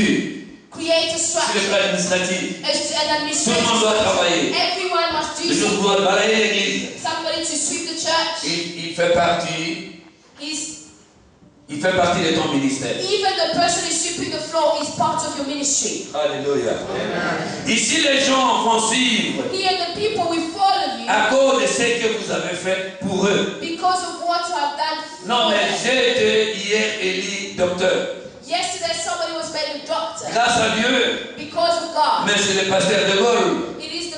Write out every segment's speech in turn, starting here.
structure. Create a Sur le structure. plan administratif. An Tout le administrative monde doit structure. travailler. Everyone must do Le jour something. doit balayer l'église. Somebody to sweep the church. Il fait partie de ton ministère. Even the person who's sweeping the floor is part of your ministry. Alléluia. Ici, les gens vont suivre Here the people will follow you à cause de ce que vous avez fait pour eux. because of what you have done for Non, mais them. j'ai été hier élu docteur. Yesterday somebody was made a doctor Grâce à Dieu. because of God. Mais c'est le pasteur de Gaulle It is the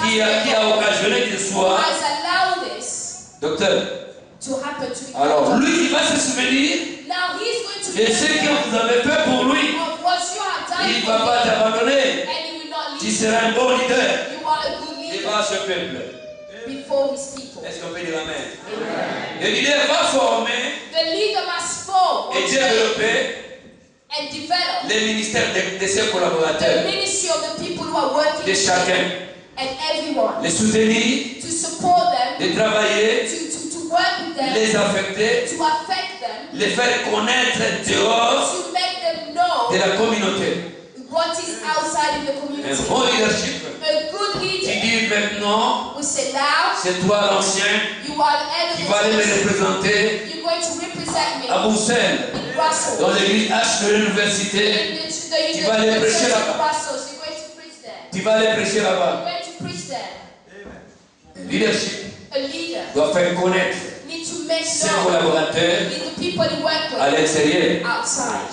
qui a occasionné qu'il who soit has allowed this docteur. to happen to him. Alors, lui, il va se souvenir Now he's going to de ce que remember vous avez fait pour lui. of what you have done Il ne for va pas him, t'abandonner. and he will not Tu leave seras un bon leader you. You are a good leader devant ce peuple. before his people. Est-ce qu'on peut dire amen? Amen. Le leader va former The leader must form et développer and develop les ministères de ses the collaborateurs, ministry of the people who are working de chacun, and everyone, les soutenir, to support them, de travailler, to work with them, les affecter, to affect them, les faire connaître dehors to make them know de la communauté. what is outside in the Un community. bon leadership A good qui leader dit maintenant, will say, now c'est toi l'ancien you are the qui head va of aller the me church. représenter You're going to represent me à Bruxelles, in Brussels. dans l'église H de l'université. Tu vas aller prêcher church là-bas. in Brussels. You're going to preach there. Tu vas aller prêcher You're là-bas. going to preach there. Le leadership A leader doit faire connaître need to make ses known collaborateurs with the people he work à with l'extérieur. outside.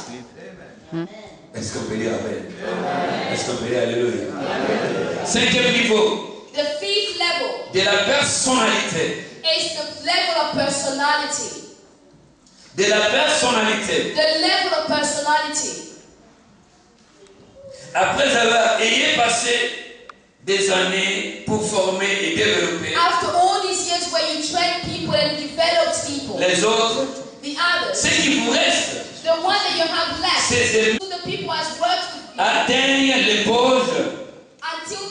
Est-ce qu'on peut dire amen? Est-ce qu'on peut dire alléluia? Cinquième niveau The fifth level de la personnalité. is the level of personality. De la personnalité. The level of personality. Après avoir ayé passé des années pour former et développer After all these years where you train people and developed people, les autres, the others, ce qui vous reste, the one that you have left, c'est who the people has worked with you d'atteindre until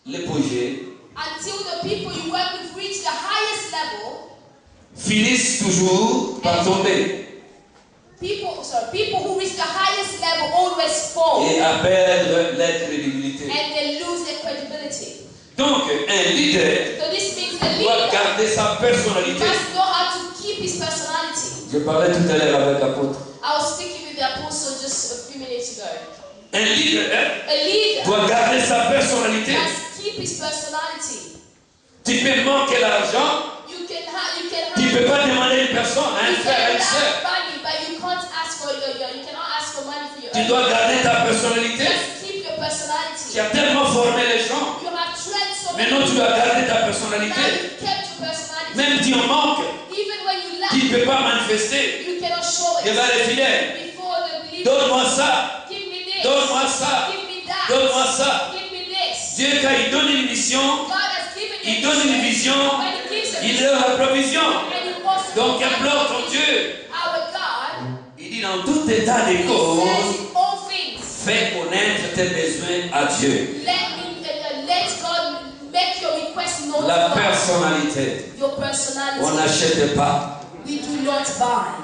l'apogée, the people you work with reach the highest level. finissent toujours par tomber People who reach the highest level always fall et à perdre leur crédibilité. and they lose their credibility. Donc, un leader So this means the doit leader garder sa personnalité. must know how to keep his personality. Je parlais tout à l'heure avec l'apôtre. I was speaking with the apostle just a few minutes ago. Un leader A leader doit garder sa personnalité. must keep his personality. Tu peux manquer l'argent, tu ne peux pas demander à une personne, à un frère, à une soeur. money, but you can't ask for you cannot ask for money for your Tu dois garder ta personnalité. Just keep your personality. Tu as tellement formé les gens. You have trained so many Maintenant, tu dois people. garder ta Now personnalité. you kept your personality. Même si on manque, Even when you lack, tu ne peux pas manifester you cannot show it devant les fidèles. before the believers. Donne-moi ça, Give me this. donne-moi ça, Give me that. donne-moi ça. Give me this. Dieu, quand il donne une mission, God has given you il donne une vision, when he gives a il vision, donne la provision. and he wants to Donc, provide implore for ton you. Dieu. Our God, Il dit dans tout état des he causes, says in all things, fais connaître tes besoins à Dieu. let God make your request known to La God. personnalité. Your On personality. n'achète pas. We do not buy.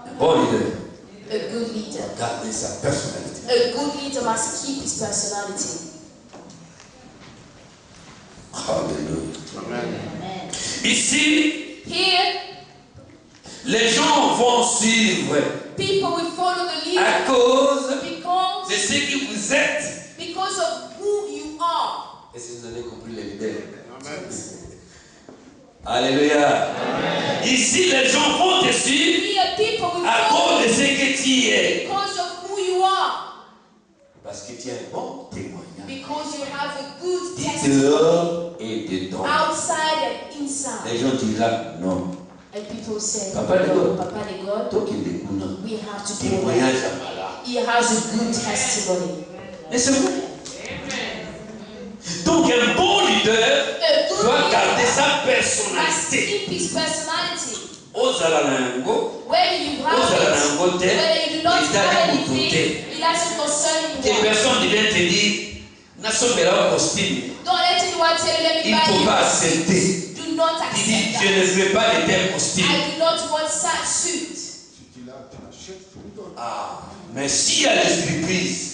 Un bon leader A good leader. garde sa personnalité. A good leader must keep his personality. Alléluia. Amen. Ici, Here, les gens vont suivre people will follow the à leader cause because de ce que vous êtes. of who you are. Est-ce que vous avez compris les leaders? Alléluia. Ici, les gens vont te suivre Here, people will à follow cause de ce que tu es. because of who you are. Parce que tu as un bon témoignage. Because you have a good testimony Dehors et dedans. outside and inside. Les gens diront non. And people say, Papa de God. Papa de God, Toi qui es découvert, we have to go. témoignage à malade. He has a good testimony. Mais c'est vrai. Donc un bon leader A good doit garder leader sa must personnalité. keep his personality. Ozala nango, Whether you have ozala it, nango te, whether you do not ezali have moto anything, te. it doesn't concern Des you. personnes viennent te dire, nasombela au costume, Don't let anyone tell you, let me il ne buy faut you. pas accepter. Do not Il dit, accept je that. ne veux pas de tel costume. I do not want such suit. Si tu l'as, tu l'achètes. Ah, mais s'il y a des surprises,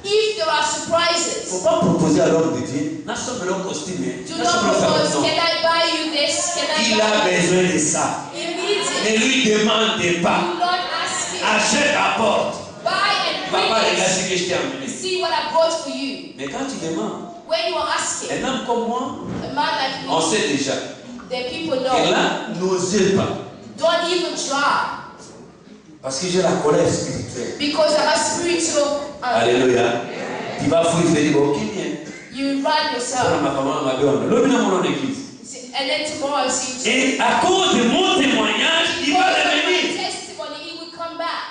if there are il ne surprises, faut pas proposer à l'homme de Dieu. N'a pas le costume. do not propose, can I buy you this? Can I Il buy a you besoin de ça. this? He needs Ne it. lui demandez pas. Do not ask him. Achète, apporte. Buy and Papa, regarde bring ce que je t'ai it. amené. See what I brought for you. Mais quand tu demandes, When you are asking, un homme comme moi, a man like on me, sait déjà. the people Et know. là, n'osez pas. Don't even try. Parce que j'ai la colère spirituelle. Because I have spiritual Alléluia. Tu vas fouiller, tu vas dire, bon, qui vient? you run yourself. Ma maman m'a donné. L'homme est dans mon église. And then tomorrow I see Et à cause de mon témoignage, il va because of my revenir. testimony, he will come back.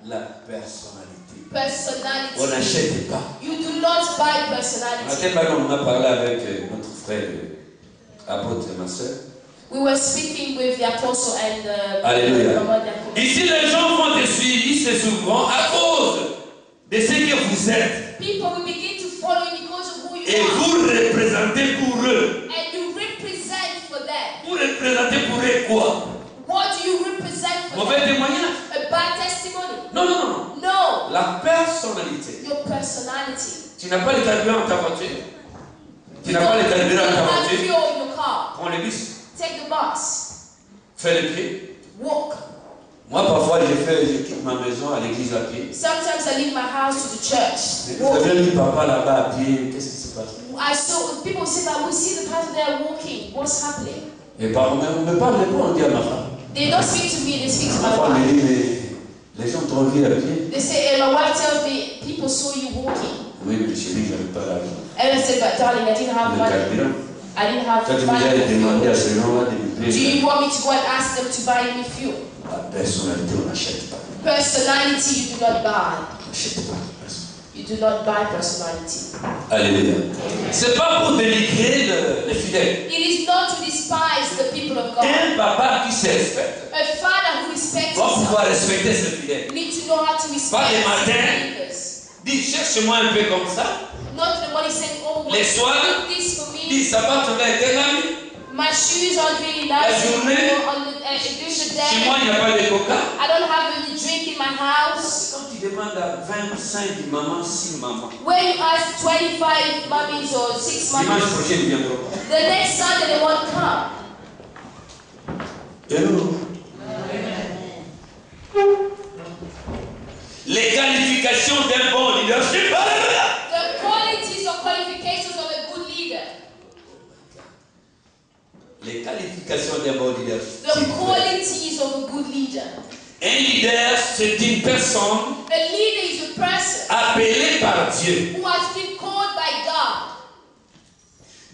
La personnalité. Personality. On n'achète pas. You do not buy On a personality. tellement on a parlé avec notre frère, apôtre et ma soeur. We were speaking with the apostle and Alléluia. the Ici, les gens vont te suivre, ils se souvent à cause de ce que vous êtes. people will begin to follow you because of who you Et are. vous représentez pour eux. And you represent for them. Vous représentez pour eux quoi? What do you represent for Mauvais them? témoignage? A bad testimony? Non, non, non. No. La personnalité. Your personality. Tu n'as pas le carburant dans ta voiture. Tu n'as pas le carburant dans ta You have voiture. fuel in your car. Prends le bus. Take the bus. Fais le pied. Walk. Moi, parfois, je quitte ma maison à l'église à pied. Sometimes I leave my house to the church. Vous avez vu papa là-bas à pied. Qu'est-ce qui se passe? I saw people say that we see the pastor there walking. What's happening? Et par on ne parle pas, on dit à ma femme. They don't speak to me, they speak to Ma my femme me wife. dit, mais les gens t'ont vu à pied. They say, and my wife tells me, people saw you walking. Oui, mais chérie, je n'avais pas l'argent. And I said, but darling, I didn't have Le money. carburant. I didn't have Toi, tu m'as déjà demandé à money. ces gens-là de me Do payer. you want me to go and ask them to buy me fuel? La personnalité, on n'achète pas. Personality, you do not buy. On n'achète pas. You do not buy personality. Alléluia. C'est pas pour dénigrer les fidèles. It is not to despise the people of God. Un papa qui se respecte A father who respects doit pouvoir himself respecter ses fidèles. need to know how to respect Pas les his matins. believers. Dis, cherche-moi un peu comme ça. Not the one saying, oh, Les soirs, do this for me. dis, ça va, tu vas être un ami. My shoes aren't really nice La journée, anymore on the, during the Chez moi, day. il n'y a pas de coca. I don't have any drink in my house. Quand tu demandes à 25 mamans, 6 mamans, When you ask 25 mummies or 6 dimanche mummies, prochain, ils viendront. the next Sunday they won't come. Et nous? Les qualifications d'un bon leadership. Alléluia. The qualities or qualifications of a good leader. Les qualifications d'un bon leadership. The qualities of a good leader. Un leader, c'est une personne A leader is a person appelée par Dieu, who has been called by God,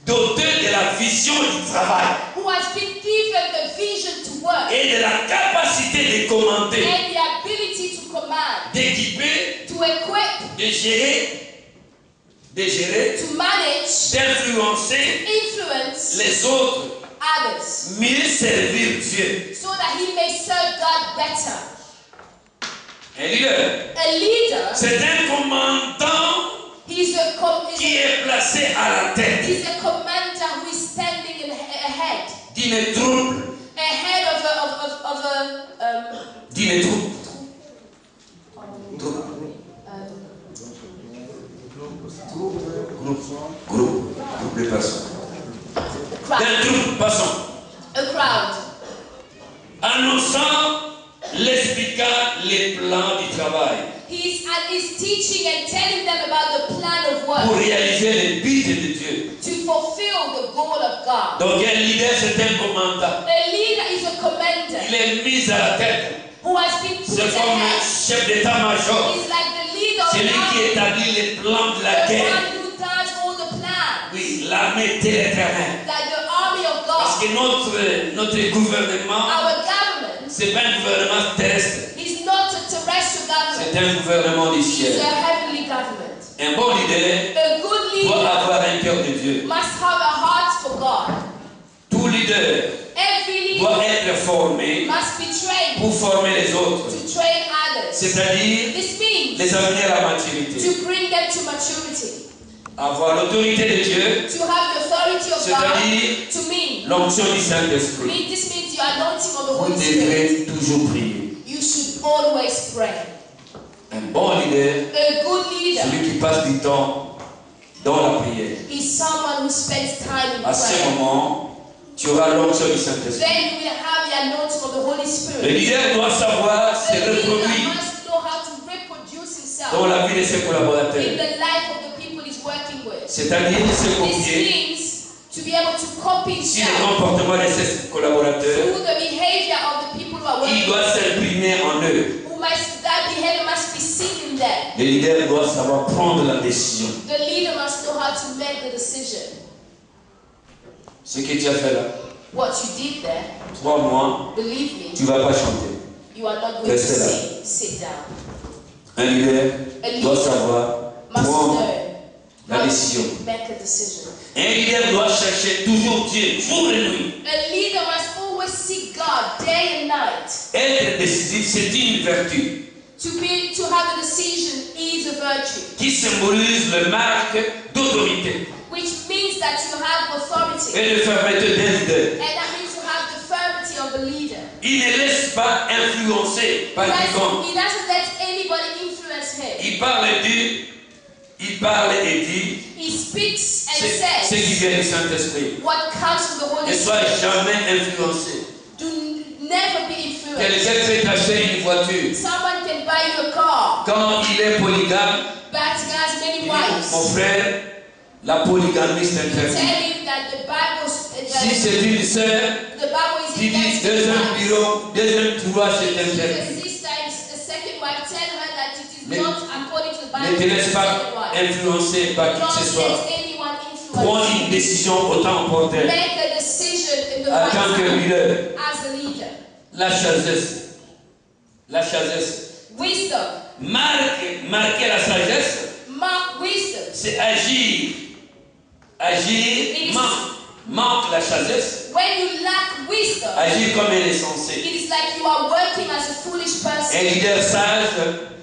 doté de la vision du travail who has been given the vision to work et de la capacité de commenter, and the ability to command, d'équiper, to equip, de gérer, to manage, d'influencer influence les autres, others, mieux servir Dieu. so that he may serve God better. Un leader, A leader, c'est un commandant he's qui est placé à la tête a commander who is standing ahead, d'une troupe, ahead of a d'une troupe, groupe de personnes, crowd, d'un troupe, passons, a crowd, annonçant, l'expliquant les plans du travail He's teaching and telling them about the plan of pour work réaliser les buts de Dieu. to fulfill the goal of God. Donc un leader, c'est un commandant. A leader is a commander Il est mis à la tête. who has been put C'est comme un ahead. chef d'état-major. He's like the leader of C'est lui qui the établit les plans de la army, the guerre. one who does all the plans, Oui, l'armée terrestre. like the army of Parce God. que notre gouvernement, Our government c'est pas un gouvernement terrestre. is not a terrestrial C'est government. un gouvernement du It's ciel. a heavenly government. Un bon leader A good doit leader avoir un cœur de Dieu. must have a heart for God. Tout leader Every doit leader être formé must be trained pour former les autres. to train others. C'est-à-dire This means les amener à la maturité. to bring them to maturity. Avoir l'autorité de Dieu, To have the authority of God, c'est-à-dire to mean. l'onction du Saint-Esprit. This means your anointing on the Vous Holy Spirit. devrez toujours prier. You should always praying. Un bon leader, A good leader celui qui passe du temps dans la prière. is someone who spends time in À ce prayer. moment, tu auras l'onction du Saint-Esprit. Then you will have the anointing of the Holy Le Spirit. leader doit savoir se The leader reproduire must know how to reproduce dans himself la vie de ses in collaborateurs. the life of the people he's working with. C'est-à-dire se This copier means to be able to copy si le himself comportement de ses collaborateurs, through the behavior of the people who are il working doit with. s'imprimer en eux. That behavior must be seen in them. Le leader doit savoir prendre la décision. The leader must know how to make the decision. Ce que tu as fait là, What you did there, 3 mois, believe me, tu ne vas pas chanter. you are not going to Restez là. sing. Sit down. Un leader A leader doit savoir must prendre know la how décision. to make a decision. Un leader doit chercher toujours Dieu, jour et nuit. A leader must always seek God day and night. Être décisif, c'est une vertu To have a decision is a virtue, qui symbolise le marque d'autorité which means that you have authority, et de fermeté d'un leader. and that means you have the firmity of a leader. Il ne laisse pas influencer par quiconque. He doesn't let anybody influence him. Il parle et dit, He speaks and ce qui says vient du Saint-Esprit. what comes from the Holy Ne sois Spirit. jamais influencé. Do never be influenced. Quelqu'un fait t'acheter une voiture. Someone can buy you a car, Quand il est polygame, but he has il many dit, wives. mon frère, la polygamie c'est interdit. Tell him that the Bible, Si c'est une sœur the Bible is qui dit against deuxième wives. bureau, deuxième tour, c'est If interdit. the sister is the second wife, tell her that it is Mais- not according to the Ne Bible. te to be laisse the pas second wife. influencer par qui que ce Don't soit. let anyone Prends influence une you. décision autant importante. Make a decision in the En right tant que time leader, as a leader. la sagesse. La sagesse. Wisdom. Marquer la sagesse, Mark wisdom. c'est agir. Agir, manque la sagesse. When you lack wisdom, Agir comme un insensé. it is like you are working as a foolish Un person. leader sage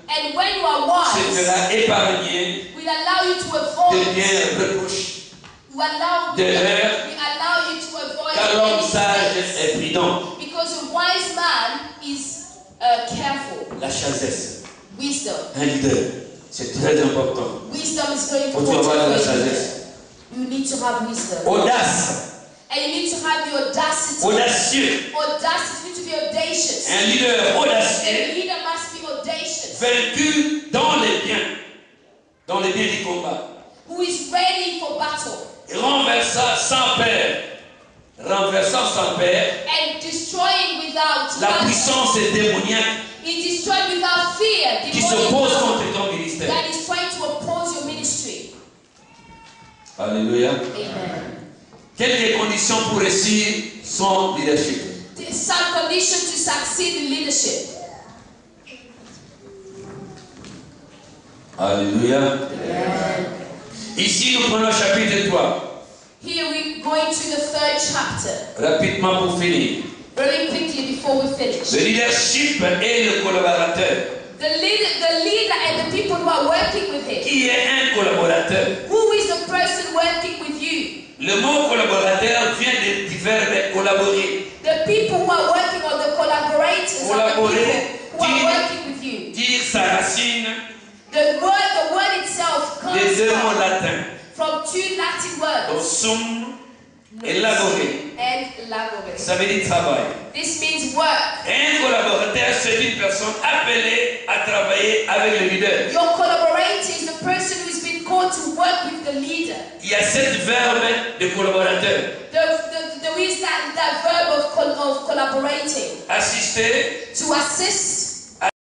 And when you are se wise, fera épargner will allow you to de avoid, bien reproches. will allow you to avoid Car l'homme any sage mistakes. est prudent. Because a wise man is careful. La sagesse. Wisdom. Un leader, c'est très important. Wisdom is very Faut avoir de la important. sagesse. You need to have wisdom. Audace. And you need to have the audacity. Audacieux. Audacity, you need to be audacious. Un leader A audacieux, leader must be audacious. vaincu dans les biens du combat. Who is ready for battle. Renversant sans peur, And destroying without la mercy. puissance démoniaque He destroyed without fear. qui Demonic s'oppose power contre ton ministère. that is trying to oppose your ministry. Alléluia. Amen. Quelles les conditions pour réussir son leadership? Some condition to succeed in leadership. Alléluia. Amen. Ici, nous prenons le chapitre 3. Here we go into the 3rd chapter. Rapidement pour finir. Very quickly before we finish. Le leadership est le collaborateur. The leader and the people who are working with him. Qui est un collaborateur? Who is the person working with you? Le mot collaborateur vient du verbe collaborer. The people who are working on the collaborators are the Collaborer, people who are working with you. Dire sa racine The word itself comes des deux mots latins. from 2 Latin Donc, words. sum et laborer. And labore. Ça veut dire travail. This means work. Un collaborateur, c'est une personne appelée à travailler avec le leader. Your collaborator is the person who has been called to work with the leader. Il y a 7 verbes de collaborateur. There is that verb of collaborating. Assister, To assist,